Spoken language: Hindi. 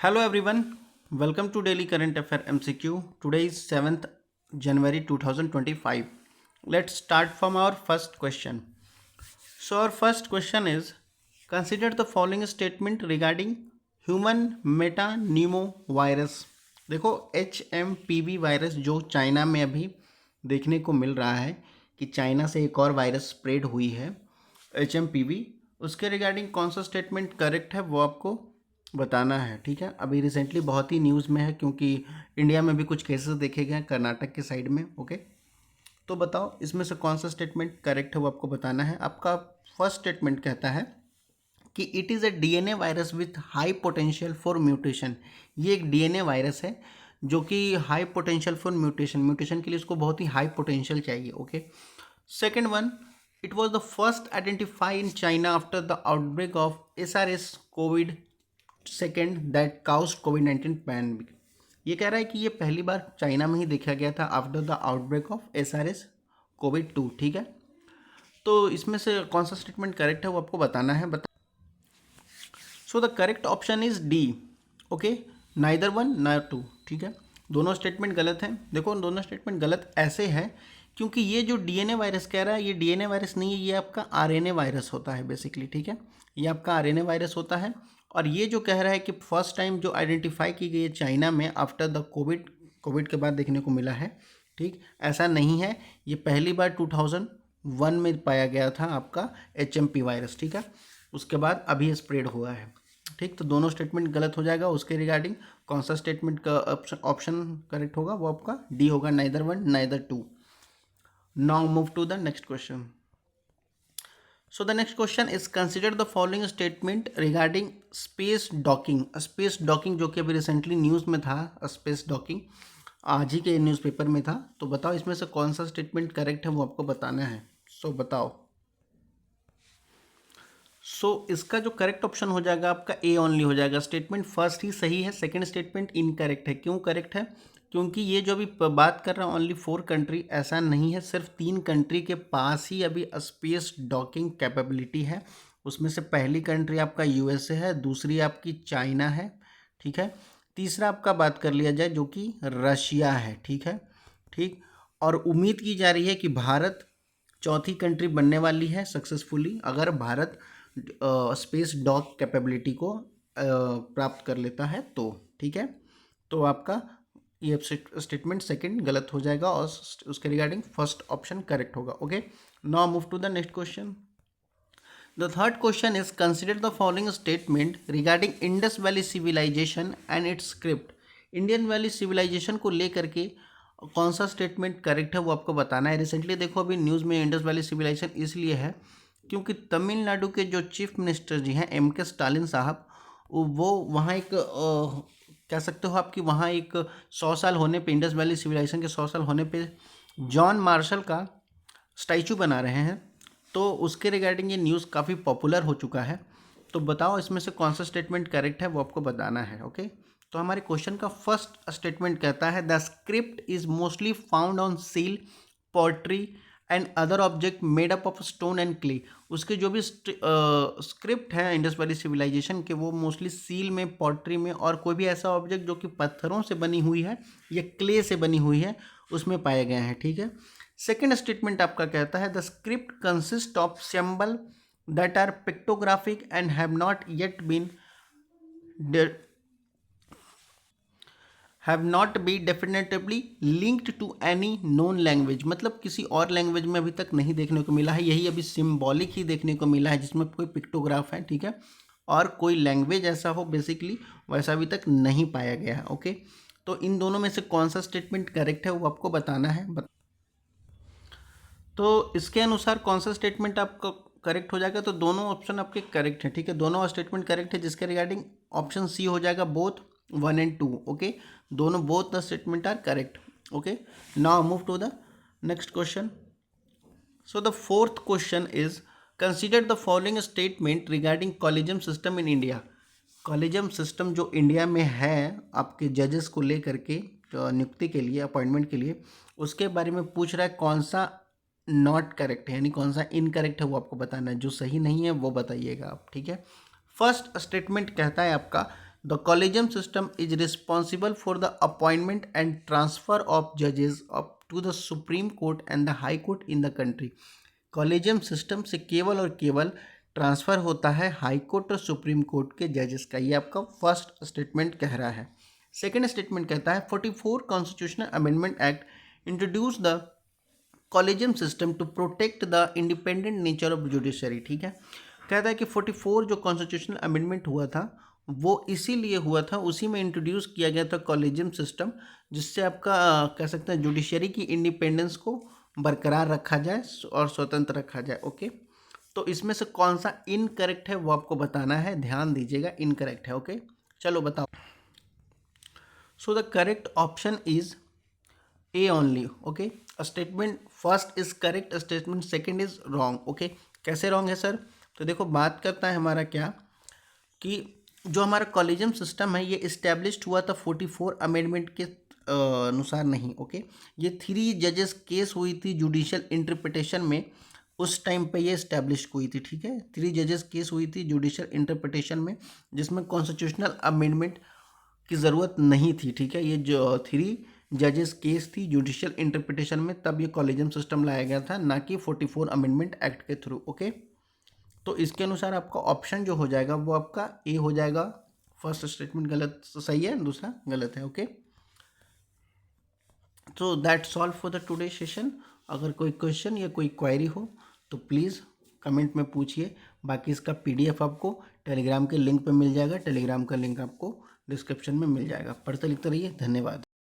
Hello everyone, welcome to Daily Current Affair MCQ. Today is 7th January 2025. Let's start from our first question. So our first question is, consider the following statement regarding human metapneumovirus. देखो HMPV वायरस जो चाइना में अभी देखने को मिल रहा है कि चाइना से एक और वायरस स्प्रेड हुई है HMPV, उसके रिगार्डिंग कौन सा स्टेटमेंट करेक्ट है वो आपको बताना है। ठीक है, अभी रिसेंटली बहुत ही न्यूज़ में है क्योंकि इंडिया में भी कुछ केसेस देखे गए हैं कर्नाटक के साइड में। ओके, तो बताओ इसमें से कौन सा स्टेटमेंट करेक्ट है वो आपको बताना है। आपका फर्स्ट स्टेटमेंट कहता है कि it is a DNA virus with high potential for mutation. ये एक डीएनए वायरस है जो कि हाई पोटेंशियल फॉर म्यूटेशन के लिए उसको बहुत ही हाई पोटेंशियल चाहिए। Okay, second one, it was the first identify in China after the outbreak of SRS covid second that caused कोविड-19 पैंडमिक। ये कह रहा है कि ये पहली बार चाइना में ही देखा गया था after the outbreak of SRS कोविड-2। ठीक है, तो इसमें से कौन सा स्टेटमेंट करेक्ट है वो आपको बताना है। So the correct option is D. Okay, neither one neither two. ठीक है, दोनों स्टेटमेंट गलत हैं। देखो दोनों स्टेटमेंट गलत ऐसे है क्योंकि ये जो डीएनए वायरस कह रहा है ये डीएनए वायरस नहीं है, ये आपका आरएनए वायरस होता है बेसिकली। ठीक है, ये आपका आरएनए वायरस होता है। और ये जो कह रहा है कि फर्स्ट टाइम जो आइडेंटिफाई की गई है चाइना में आफ्टर द कोविड के बाद देखने को मिला है। ठीक, ऐसा नहीं है, ये पहली बार 2001 में पाया गया था आपका HMP वायरस। ठीक है, उसके बाद अभी स्प्रेड हुआ है। ठीक, तो दोनों स्टेटमेंट गलत हो जाएगा। उसके रिगार्डिंग कौन सा स्टेटमेंट का ऑप्शन करेक्ट होगा वो आपका डी होगा, neither one neither two. Now move to the next question. So the next question is, consider the following statement regarding space docking. Space docking जो कि अभी रिसेंटली न्यूज़ में था, स्पेस डॉकिंग आज ही के न्यूज़पेपर में था। तो बताओ इसमें से कौन सा स्टेटमेंट करेक्ट है वो आपको बताना है। सो बताओ। इसका जो करेक्ट ऑप्शन हो जाएगा आपका ए ओनली हो जाएगा। स्टेटमेंट फर्स्ट ही सही है, सेकंड स्टेटमेंट इनकरेक्ट है। क्यों करेक्ट है? क्योंकि ये जो अभी बात कर रहा हूँ ओनली 4 कंट्री, ऐसा नहीं है, सिर्फ 3 कंट्री के पास ही अभी स्पेस डॉकिंग कैपेबिलिटी है। उसमें से पहली कंट्री आपका USA है, दूसरी आपकी चाइना है, ठीक है, तीसरा आपका बात कर लिया जाए जो कि रशिया है। ठीक है, ठीक, और उम्मीद की जा रही है कि भारत चौथी कंट्री बनने वाली है सक्सेसफुली, अगर भारत स्पेस डॉक कैपेबिलिटी को प्राप्त कर लेता है तो। ठीक है, तो आपका ये स्टेटमेंट सेकंड गलत हो जाएगा और उसके रिगार्डिंग फर्स्ट ऑप्शन करेक्ट होगा। Okay, now move to the next question. The third question is, consider the following statement regarding Indus valley civilization and its script. Indian valley civilization को लेकर के कौन सा स्टेटमेंट करेक्ट है वो आपको बताना है। रिसेंटली देखो अभी न्यूज़ में इंडस वैली सिविलाइजेशन इसलिए है क्योंकि तमिलनाडु के जो चीफ मिनिस्टर जी हैं MK स्टालिन साहब, वो वहाँ एक कह सकते हो आपकी वहाँ एक 100 साल होने पे, इंडस वैली सिविलाइजेशन के 100 साल होने पे जॉन मार्शल का स्टैचू बना रहे हैं। तो उसके रिगार्डिंग ये न्यूज़ काफ़ी पॉपुलर हो चुका है। तो बताओ इसमें से कौन सा स्टेटमेंट करेक्ट है वो आपको बताना है। ओके, तो हमारे क्वेश्चन का फर्स्ट स्टेटमेंट कहता है, the script is mostly found on seal, pottery and other object made up of stone and clay. उसके जो भी स्क्रिप्ट है इंडस वैली सिविलाइजेशन के, वो मोस्टली सील में, पॉटरी में और कोई भी ऐसा ऑब्जेक्ट जो कि पत्थरों से बनी हुई है या क्ले से बनी हुई है उसमें पाए गए हैं। ठीक है, सेकेंड स्टेटमेंट आपका कहता है, the script consist of symbol that are pictographic and have not yet been have not be definitively linked to any known language. मतलब किसी और लैंग्वेज में अभी तक नहीं देखने को मिला है, यही अभी सिम्बॉलिक ही देखने को मिला है जिसमें कोई पिक्टोग्राफ है। ठीक है, और कोई लैंग्वेज ऐसा हो बेसिकली वैसा अभी तक नहीं पाया गया है। ओके, तो इन दोनों में से कौन सा स्टेटमेंट करेक्ट है वो आपको बताना है। तो इसके अनुसार कौन सा स्टेटमेंट आपका करेक्ट हो जाएगा, तो दोनों ऑप्शन आपके करेक्ट है। ठीक है, दोनों स्टेटमेंट करेक्ट है, जिसके रिगार्डिंग ऑप्शन सी हो जाएगा, बोथ 1 and 2. ओके, दोनों both the statement are correct. Okay, now move to the next question. So the fourth question is, consider the following statement regarding collegium system in India. Collegium system जो इंडिया में है आपके जजेस को लेकर के नियुक्ति के लिए, अपॉइंटमेंट के लिए, उसके बारे में पूछ रहा है कौन सा नॉट करेक्ट है, यानी कौन सा इनकरेक्ट है वो आपको बताना है। जो सही नहीं है वो बताइएगा आप। ठीक है, फर्स्ट स्टेटमेंट कहता है आपका the collegium system is responsible for the appointment and transfer of जजेस up to the supreme court and the high court in the country. Collegium system से केवल और केवल ट्रांसफ़र होता है हाई कोर्ट और सुप्रीम कोर्ट के जजेस का। ये आपका फर्स्ट स्टेटमेंट कह रहा है। सेकेंड स्टेटमेंट कहता है 44 constitutional amendment act introduce the collegium system to protect the independent nature of judiciary. ठीक है, कहता है कि 44 जो कॉन्स्टिट्यूशनल अमेंडमेंट हुआ था वो इसीलिए हुआ था, उसी में इंट्रोड्यूस किया गया था कॉलेजियम सिस्टम, जिससे आपका कह सकते हैं जुडिशरी की इंडिपेंडेंस को बरकरार रखा जाए और स्वतंत्र रखा जाए। ओके, तो इसमें से कौन सा इनकरेक्ट है वो आपको बताना है, ध्यान दीजिएगा, इनकरेक्ट है। ओके, चलो बताओ। सो the correct option is A only. Okay, statement first is correct, statement second is wrong. Okay, कैसे रॉन्ग है सर? तो देखो, बात करता है हमारा क्या कि जो हमारा कॉलेजियम सिस्टम है ये इस्टेब्लिश्ड हुआ था 44 अमेंडमेंट के अनुसार नहीं। ओके, ये 3 जजेस केस हुई थी जुडिशियल इंटरप्रिटेशन में, उस टाइम पे ये इस्टेब्लिश हुई थी। ठीक है, 3 जजेस केस हुई थी जुडिशियल इंटरप्रिटेशन में, जिसमें कॉन्स्टिट्यूशनल अमेंडमेंट की ज़रूरत नहीं थी। ठीक है, ये जो 3 जजेस केस थी जुडिशियल इंटरप्रिटेशन में, तब ये कॉलेजियम सिस्टम लाया गया था, ना कि 44 अमेंडमेंट एक्ट के थ्रू। ओके, तो इसके अनुसार आपका ऑप्शन जो हो जाएगा वो आपका ए हो जाएगा। फर्स्ट स्टेटमेंट गलत सही है, दूसरा गलत है। ओके, तो that's all for the today session. अगर कोई क्वेश्चन या कोई क्वेरी हो तो प्लीज़ कमेंट में पूछिए। बाकी इसका PDF आपको टेलीग्राम के लिंक पे मिल जाएगा, टेलीग्राम का लिंक आपको डिस्क्रिप्शन में मिल जाएगा। पढ़ते लिखते रहिए, धन्यवाद।